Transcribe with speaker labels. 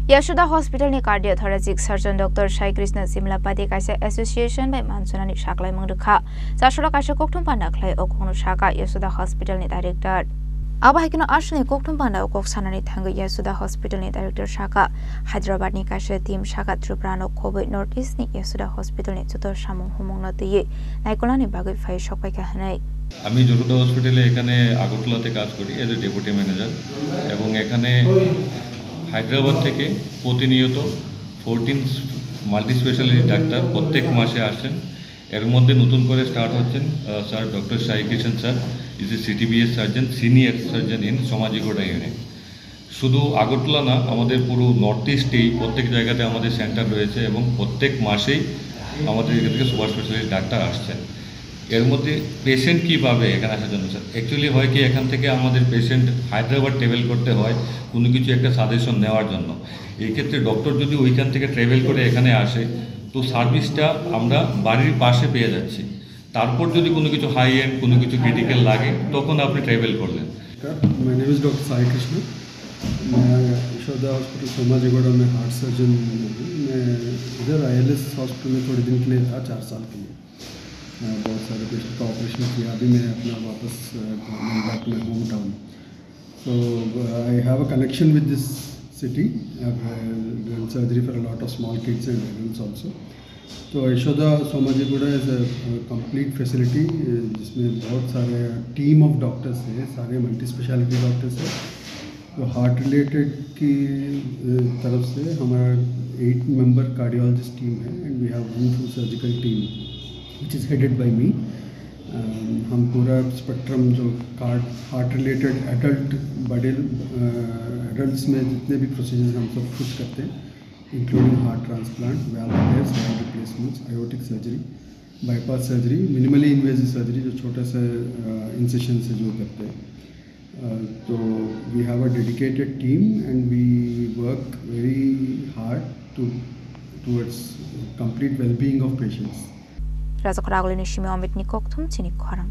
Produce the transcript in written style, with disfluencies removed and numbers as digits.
Speaker 1: Yashoda Hospital ni cardiothoracic surgeon Dr. Shai Krishna Simlapati kaisa association by Mansunani Shaklai Mangdukha. Sashora kaisa koktum pandaklai okonu Shaka Yashoda Hospital ni director. Abahikino ashni koktum panda okok sanani thangu Yashoda Hospital ni director Shaka. Hyderabad ni kaisa team Shaka Truprano Kobe Northeast ni Yashoda Hospital ni tutor samung humung notiye. Naikolani bagui fai shokpai kahanai.
Speaker 2: আমি যশোদা হসপিটালে এখানে আগরতলাতে কাজ করি as a deputy manager এবং এখানে হায়দ্রাবাদ থেকে প্রতিনিয়ত 14 multi speciality doctor প্রত্যেক মাসে আসেন এর মধ্যে নতুন করে স্টার্ট হচ্ছেন sir doctor Sai Krishna sir is a CTVS surgeon senior surgeon in সমাজিগোড়া ইউনিট শুধু আগরতলা না আমাদের পুরো নর্থ ইস্টেই প্রত্যেক জায়গাতে আমাদের সেন্টার রয়েছে এবং প্রত্যেক মাসেই আমাদের এখান থেকে সুপার স্পেশালিটি ডাক্তার আসছেন এর মধ্যে পেশেন্ট কীভাবে এখানে আসার জন্য স্যার অ্যাকচুয়ালি হয় কি এখান থেকে আমাদের পেশেন্ট হায়দ্রাবাদ ট্রাভেল করতে হয় কোনো কিছু একটা সাজেশন নেওয়ার জন্য এই ক্ষেত্রে ডক্টর যদি ওইখান থেকে ট্রাভেল করে এখানে আসে তো সার্ভিসটা আমরা বাড়ির পাশে পেয়ে যাচ্ছি তারপর যদি কোনো কিছু হাই এন্ড কোনো কিছু ক্রিটিক্যাল লাগে তখন আপনি ট্রাভেল করলেন
Speaker 3: my name is doctor Sai Krishna मैं यशोदा हॉस्पिटल सोमाजीगोड़ा में हार्ट सर्जन हूँ मैं इधर ILS हॉस्पिटल में थोड़े दिन के लिए था 4 साल के लिए बहुत सारे पेशेंट का ऑपरेशन किया अभी मैं अपना वापस back to my home town so I have a connection with this city I have done surgery for a lot of small kids and adults also तो Yashoda Somajiguda is a complete facility जिसमें बहुत सारे team of doctors हैं सारे multi speciality doctors हैं तो heart related की तरफ से हमारा 8 मेंबर कार्डियोलॉजिस्ट टीम है and we have 1 full surgical team which is headed by me. हम पूरा स्पेक्ट्रम जो हार्ट रिलेटेड एडल्ट बड़े एडल्ट्स में जितने भी प्रोसीजर्स हम सब खुद करते हैं including heart transplant valve repairs valve replacements aortic surgery bypass surgery minimally invasive surgery जो छोटे से इंसेशन से जो करते हैं तो we have a dedicated team and we work very hard towards complete wellbeing of patients
Speaker 1: Razak Ragulini Shimi Amit Nikok Tum Tinik Koram.